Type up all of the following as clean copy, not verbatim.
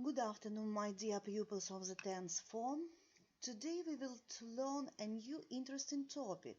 Good afternoon, my dear pupils of the 10th form. Today we will learn a new interesting topic,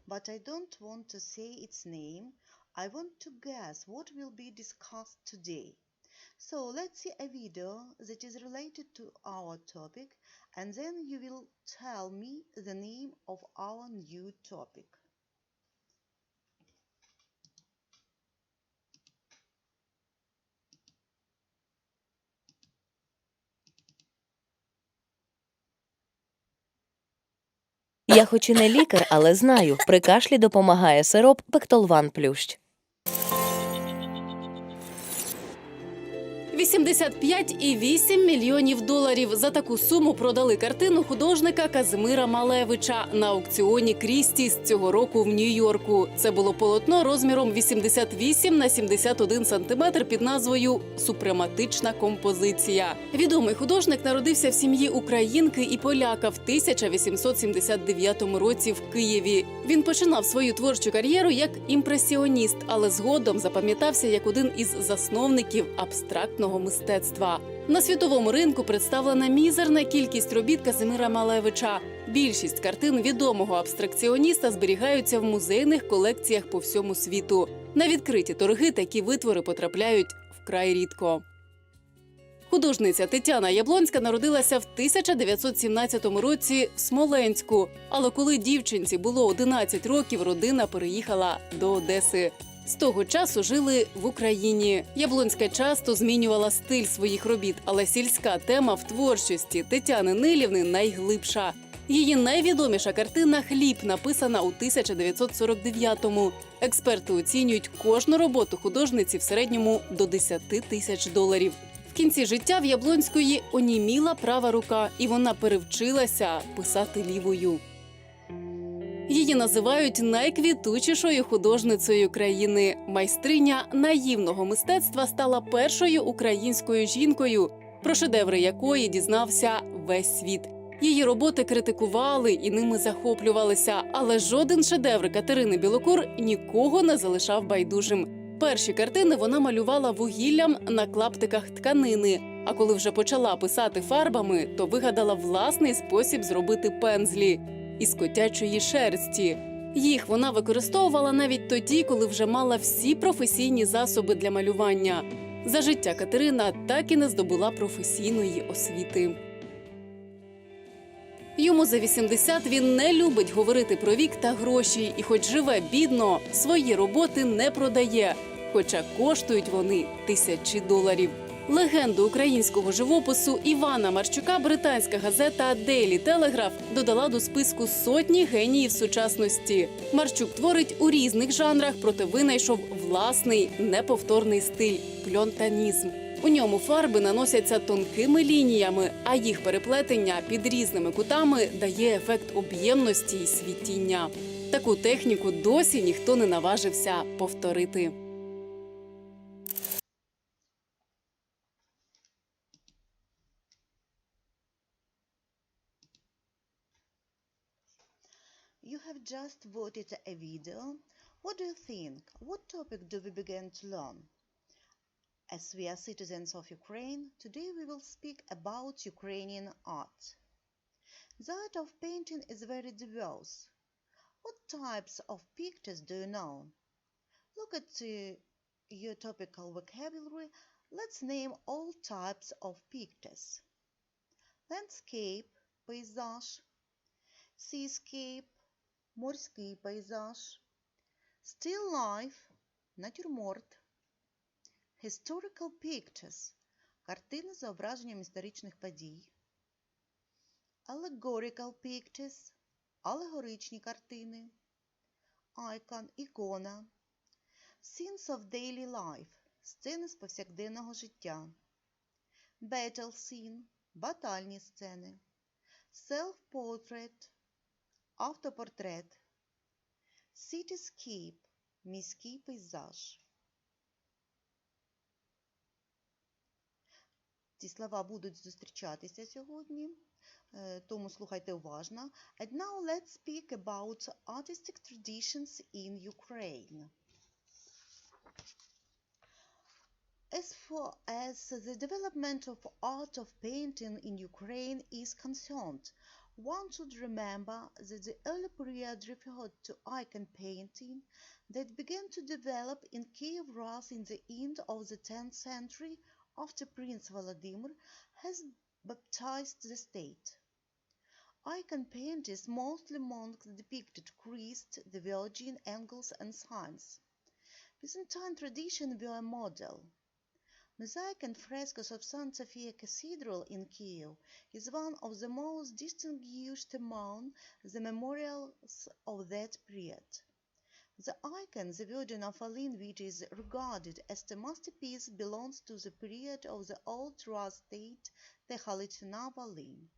but I don't want to say its name. I want to guess what will be discussed today. So let's see a video that is related to our topic, and then you will tell me the name of our new topic. Я хоч і не лікар, але знаю, при кашлі допомагає сироп Пектолван Плющ. 85,8 мільйонів доларів. За таку суму продали картину художника Казимира Малевича на аукціоні Крістіс цього року в Нью-Йорку. Це було полотно розміром 88 на 71 сантиметр під назвою «Супрематична композиція». Відомий художник народився в сім'ї українки і поляка в 1879 році в Києві. Він починав свою творчу кар'єру як імпресіоніст, але згодом запам'ятався як один із засновників абстрактного мистецтва. На світовому ринку представлена мізерна кількість робіт Казимира Малевича. Більшість картин відомого абстракціоніста зберігаються в музейних колекціях по всьому світу. На відкриті торги такі витвори потрапляють вкрай рідко. Художниця Тетяна Яблонська народилася в 1917 році в Смоленську. Але коли дівчинці було 11 років, родина переїхала до Одеси. З того часу жили в Україні. Яблонська часто змінювала стиль своїх робіт, але сільська тема в творчості Тетяни Нилівни найглибша. Її найвідоміша картина «Хліб» написана у 1949-му. Експерти оцінюють кожну роботу художниці в середньому до 10 тисяч доларів. В кінці життя в Яблонської оніміла права рука, і вона перевчилася писати лівою. Її називають найквітучішою художницею країни. Майстриня наївного мистецтва стала першою українською жінкою, про шедеври якої дізнався весь світ. Її роботи критикували і ними захоплювалися, але жоден шедевр Катерини Білокур нікого не залишав байдужим. Перші картини вона малювала вугіллям на клаптиках тканини, а коли вже почала писати фарбами, то вигадала власний спосіб зробити пензлі – із котячої шерсті. Їх вона використовувала навіть тоді, коли вже мала всі професійні засоби для малювання. За життя Катерина так і не здобула професійної освіти. Йому за 80, він не любить говорити про вік та гроші, і хоч живе бідно, свої роботи не продає, хоча коштують вони тисячі доларів. Легенду українського живопису Івана Марчука британська газета Daily Telegraph додала до списку сотні геніїв сучасності. Марчук творить у різних жанрах, проте винайшов власний неповторний стиль – пльонтанізм. У ньому фарби наносяться тонкими лініями, а їх переплетення під різними кутами дає ефект об'ємності і світіння. Таку техніку досі ніхто не наважився повторити. You have just watched a video. What do you think? What topic do we begin to learn? As we are citizens of Ukraine, today we will speak about Ukrainian art. The art of painting is very diverse. What types of pictures do you know? Look at your topical vocabulary. Let's name all types of pictures. Landscape, пейзаж, seascape, морський пейзаж, still life, натюрморт, historical pictures, картини з зображенням історичних подій, allegorical pictures, алегоричні картини, icon, ікона, scenes of daily life, сцени з повсякденного життя, battle scene, батальні сцени, self-portrait, автопортрет, cityscape, міський пейзаж. Ці слова будуть зустрічатися сьогодні, тому слухайте уважно. And now let's speak about artistic traditions in Ukraine. As far as the development of art of painting in Ukraine is concerned, one should remember that the early period referred to icon painting that began to develop in Kiev Rus in the end of the 10th century after Prince Vladimir has baptized the state. Icon painters, mostly monks, depicted Christ, the Virgin, angels, and saints. Byzantine tradition were a model. Mosaic and frescoes of St. Sophia Cathedral in Kiev is one of the most distinguished among the memorials of that period. The icon, the Virgin of Volhynia, which is regarded as a masterpiece, belongs to the period of the Old Rus state, the Halituna Volhynia.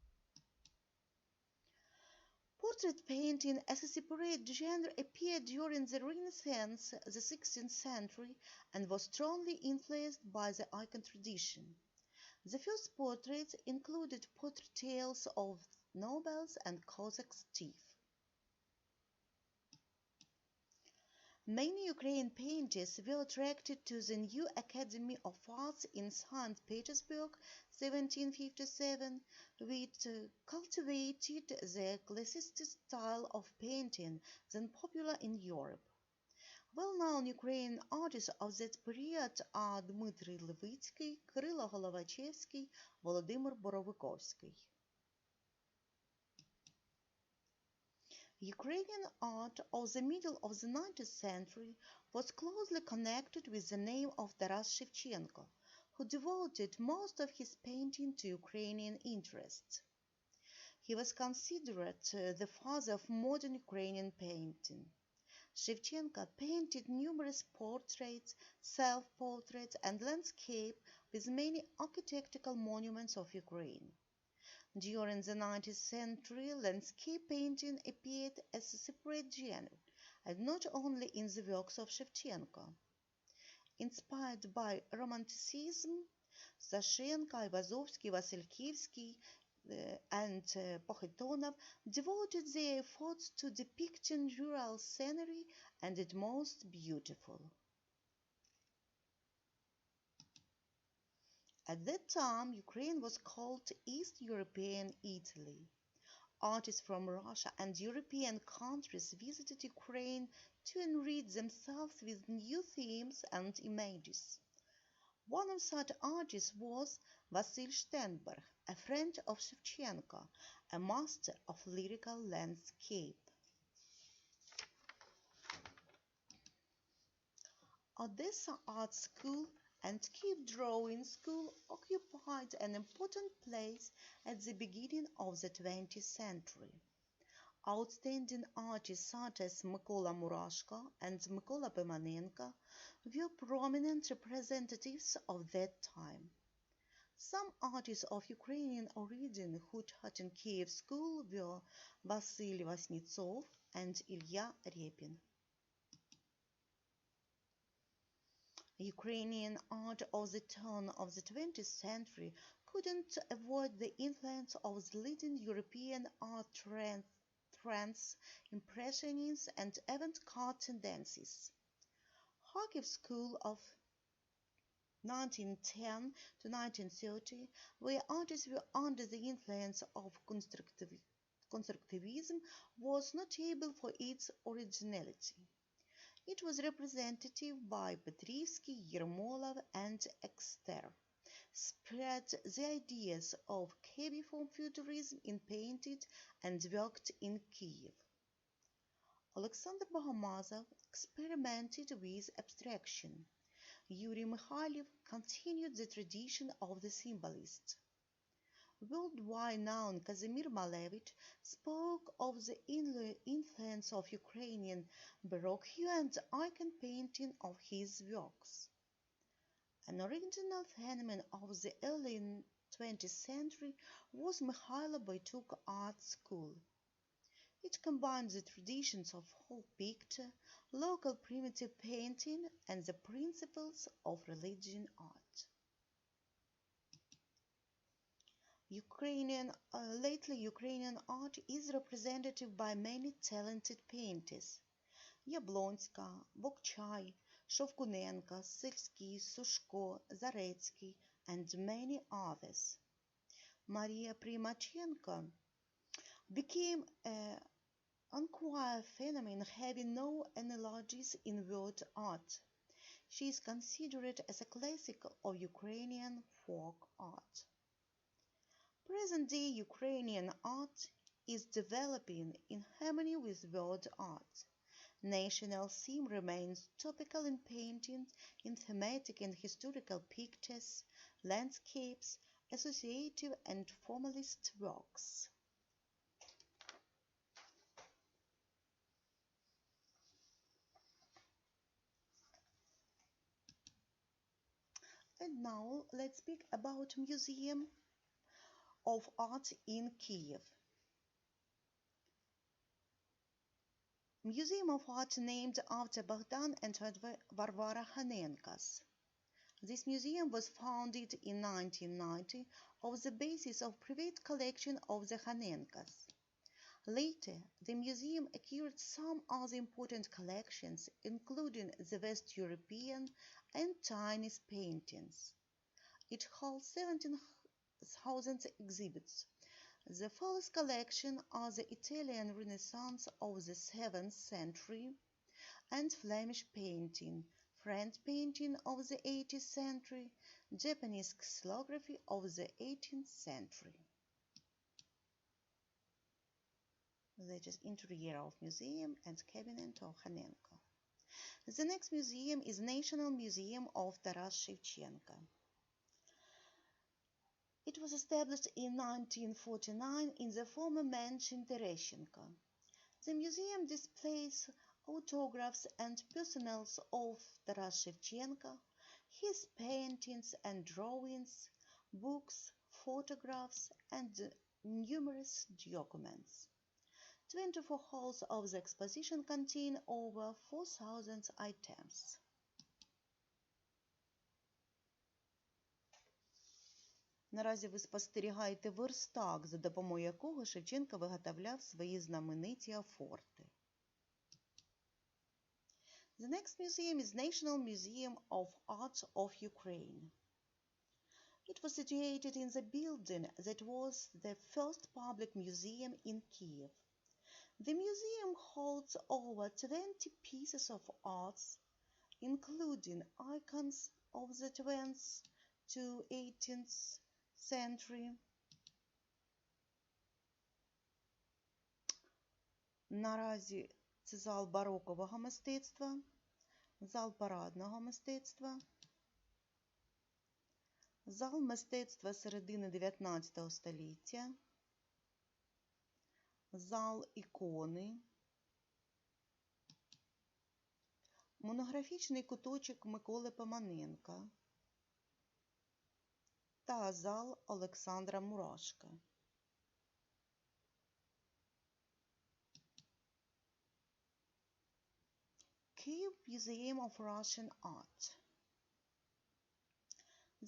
Portrait painting as a separate genre appeared during the Renaissance, the 16th century, and was strongly influenced by the icon tradition. The first portraits included portrayals of nobles and Cossack chiefs. Many Ukrainian painters were attracted to the new Academy of Arts in St. Petersburg, 1757, which cultivated the classicist style of painting then popular in Europe. Well-known Ukrainian artists of that period are Dmitry Levitsky, Kirill Golovachevsky, Volodymyr Borovikovsky. Ukrainian art of the middle of the 19th century was closely connected with the name of Taras Shevchenko, who devoted most of his painting to Ukrainian interests. He was considered the father of modern Ukrainian painting. Shevchenko painted numerous portraits, self-portraits, and landscape with many architectural monuments of Ukraine. During the 19th century, landscape painting appeared as a separate genre, and not only in the works of Shevchenko. Inspired by Romanticism, Sashenko, Ayvazovsky, Vasilkivsky, and Pokhotonov devoted their efforts to depicting rural scenery and its most beautiful. At that time, Ukraine was called East European Italy. Artists from Russia and European countries visited Ukraine to enrich themselves with new themes and images. One of such artists was Vasil Sternberg, a friend of Shevchenko, a master of lyrical landscape. Odessa Art School and Kiev Drawing School occupied an important place at the beginning of the 20th century. Outstanding artists such as Mykola Murashko and Mykola Pimonenko were prominent representatives of that time. Some artists of Ukrainian origin who taught in Kiev school were Vasily Vasnetsov and Ilya Repin. Ukrainian art of the turn of the 20th century couldn't avoid the influence of the leading European art trends, impressionism, and avant-garde tendencies. Kharkiv School of 1910 to 1930, where artists were under the influence of constructivism, was notable for its originality. It was representative by Petrievsky, Yermolov, and Ekster, spread the ideas of cubeiform futurism in painted and worked in Kiev. Alexander Bogomazov experimented with abstraction. Yuri Mikhailov continued the tradition of the symbolists. Worldwide known Kazimir Malevich spoke of the influence of Ukrainian Baroque hue and icon painting of his works. An original phenomenon of the early 20th century was Mikhailo Boytuk Art School. It combined the traditions of whole picture, local primitive painting, and the principles of religion art. Lately, Ukrainian art is represented by many talented painters. Yablonska, Bokchai, Шовкуненко, Сильський, Сушко, Зарецький, and many others. Maria Primachenko became an unquiet phenomenon having no analogies in word art. She is considered as a classic of Ukrainian folk art. Present-day Ukrainian art is developing in harmony with word art. National theme remains topical in painting, in thematic and historical pictures, landscapes, associative and formalist works. And now let's speak about Museum of Art in Kyiv. Museum of Art named after Bogdan and Varvara Hanenkas. This museum was founded in 1990 on the basis of private collection of the Hanenkas. Later, the museum acquired some other important collections, including the West European and Chinese paintings. It holds 17,000 exhibits. The first collection are the Italian Renaissance of the 7th century and Flemish painting, French painting of the 18th century, Japanese xylography of the 18th century. That is interior of museum and cabinet of Hanenko. The next museum is National Museum of Taras Shevchenko. It was established in 1949 in the former mansion Tereshchenko. The museum displays autographs and personals of Taras Shevchenko, his paintings and drawings, books, photographs, and numerous documents. 24 halls of the exposition contain over 4,000 items. Наразі ви спостерігаєте верстак, за допомогою якого Шевченко виготовляв свої знамениті афорти. The next museum is National Museum of Art of Ukraine. It was situated in the building that was the first public museum in Kyiv. The museum holds over 20 pieces of art, including icons of the 20th to 18th century. Наразі це зал барокового мистецтва, зал парадного мистецтва, зал мистецтва середини 19 століття, зал ікони, монографічний куточок Миколи Поманенка та зал Олександра Мурашка. Kyiv Museum of Russian Art.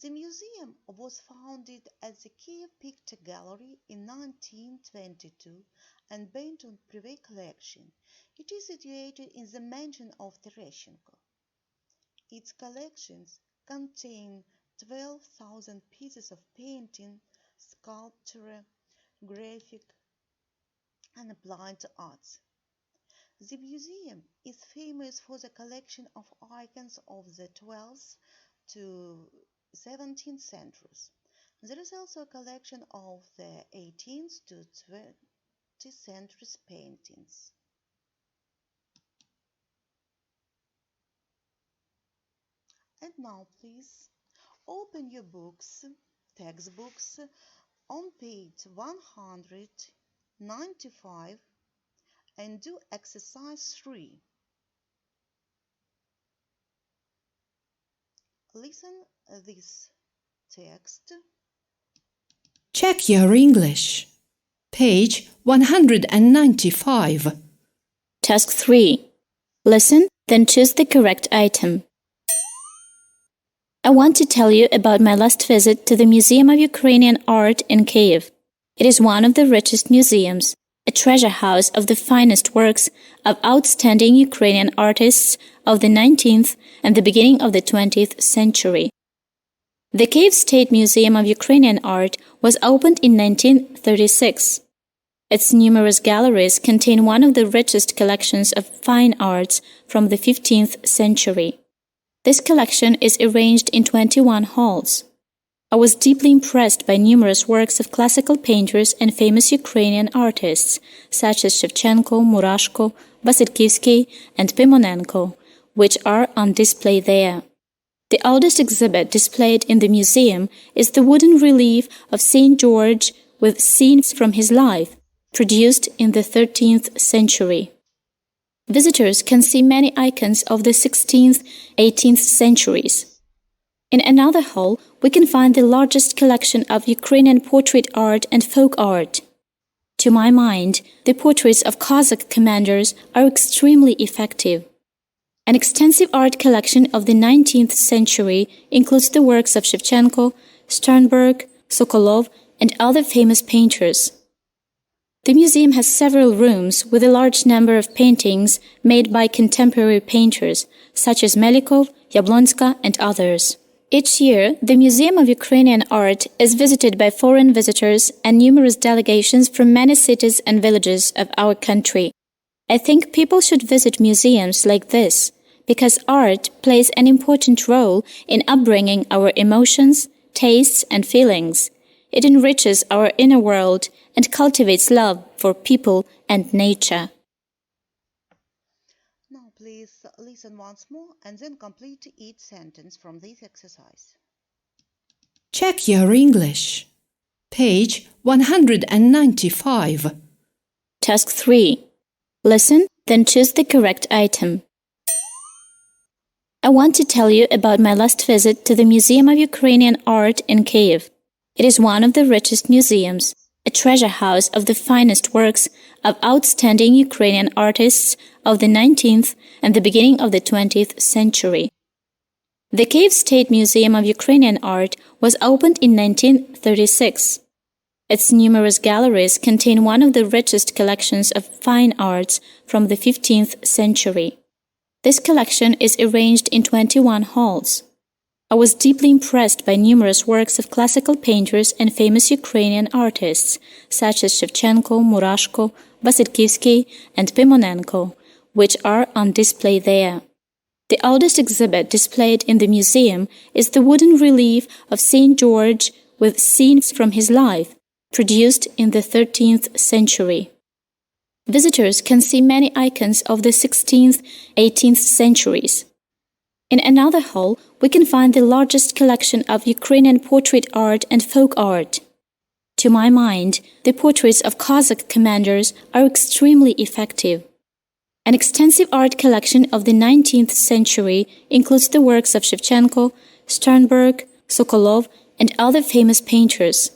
The museum was founded as the Kyiv Picture Gallery in 1922 and based on private collection. It is situated in the mansion of Tereshchenko. Its collections contain 12,000 pieces of painting, sculpture, graphic, and applied arts. The museum is famous for the collection of icons of the 12th to 17th centuries. There is also a collection of the 18th to 20th centuries paintings. And now please open your books, textbooks, on page 195 and do exercise 3. Listen this text. Check your English. Page 195. Task 3. Listen, then choose the correct item. I want to tell you about my last visit to the Museum of Ukrainian Art in Kyiv. It is one of the richest museums. a treasure house of the finest works of outstanding Ukrainian artists of the 19th and the beginning of the 20th century. The Kyiv State Museum of Ukrainian Art was opened in 1936. Its numerous galleries contain one of the richest collections of fine arts from the 15th century. This collection is arranged in 21 halls. I was deeply impressed by numerous works of classical painters and famous Ukrainian artists, such as Shevchenko, Murashko, Vasylkievsky, and Pimonenko, which are on display there. The oldest exhibit displayed in the museum is the wooden relief of St. George with scenes from his life, produced in the 13th century. Visitors can see many icons of the 16th, 18th centuries. In another hall, we can find the largest collection of Ukrainian portrait art and folk art. To my mind, the portraits of Cossack commanders are extremely effective. An extensive art collection of the 19th century includes the works of Shevchenko, Sternberg, Sokolov, and other famous painters. The museum has several rooms with a large number of paintings made by contemporary painters, such as Melikov, Yablonska, and others. Each year, the Museum of Ukrainian Art is visited by foreign visitors and numerous delegations from many cities and villages of our country. I think people should visit museums like this, because art plays an important role in upbringing our emotions, tastes, and feelings. It enriches our inner world and cultivates love for people and nature. Now please listen once more and then complete each sentence from this exercise. Check your English. Page 195. Task 3. Listen, then choose the correct item. I want to tell you about my last visit to the Museum of Ukrainian Art in Kyiv. It is one of the richest museums, a treasure house of the finest works of outstanding Ukrainian artists of the 19th and the beginning of the 20th century. The Kyiv State Museum of Ukrainian Art was opened in 1936. Its numerous galleries contain one of the richest collections of fine arts from the 15th century. This collection is arranged in 21 halls. I was deeply impressed by numerous works of classical painters and famous Ukrainian artists, such as Shevchenko, Murashko, Vasylkievsky, and Pimonenko, which are on display there. The oldest exhibit displayed in the museum is the wooden relief of St. George with scenes from his life, produced in the 13th century. Visitors can see many icons of the 16th, 18th centuries. In another hall, we can find the largest collection of Ukrainian portrait art and folk art. To my mind, the portraits of Cossack commanders are extremely effective. An extensive art collection of the 19th century includes the works of Shevchenko, Sternberg, Sokolov, and other famous painters.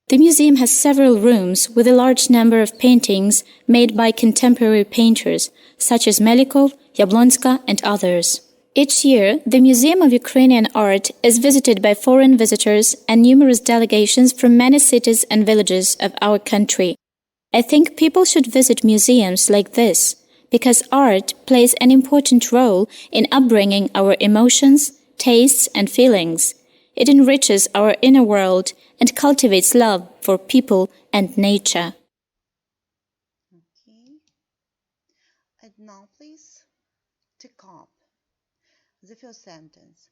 The museum has several rooms with a large number of paintings made by contemporary painters, such as Melikov, Yablonska, and others. Each year, the Museum of Ukrainian Art is visited by foreign visitors and numerous delegations from many cities and villages of our country. I think people should visit museums like this, because art plays an important role in upbringing our emotions, tastes, and feelings. It enriches our inner world and cultivates love for people and nature. Okay. And now please take up the first sentence.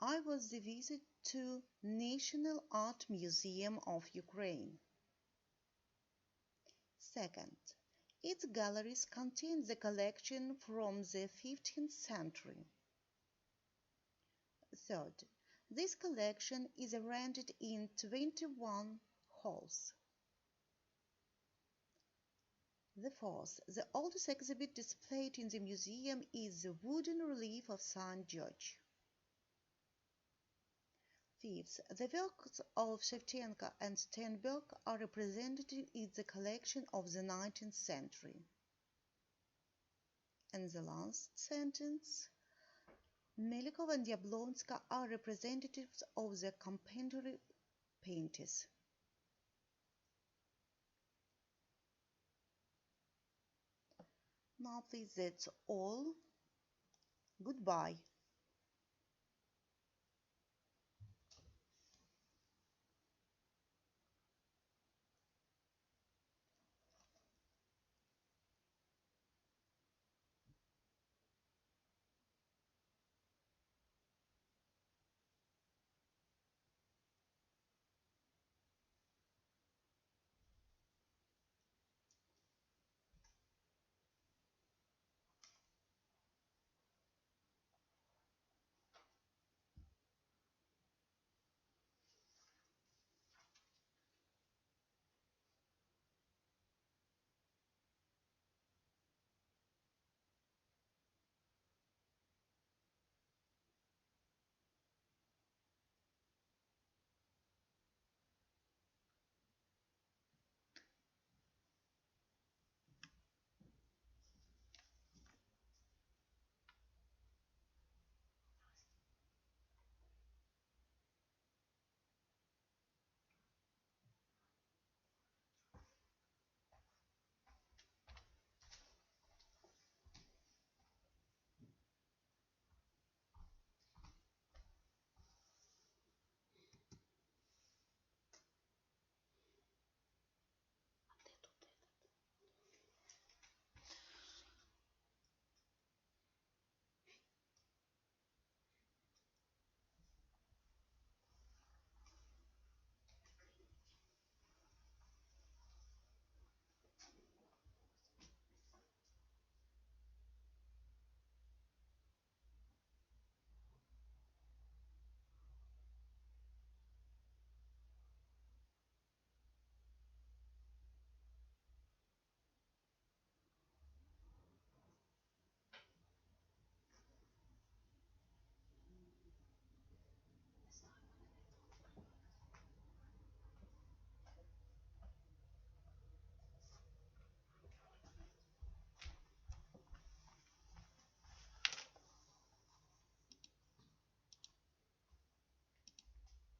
I was the visit to National Art Museum of Ukraine. Second, its galleries contain the collection from the 15th century. Third, this collection is arranged in 21 halls. The fourth, the oldest exhibit displayed in the museum is the wooden relief of St. George. Fifth, the works of Shevchenko and Sternberg are represented in the collection of the 19th century. And the last sentence, Melikov and Yablonska are representatives of the contemporary painters. Now please, that's all. Goodbye.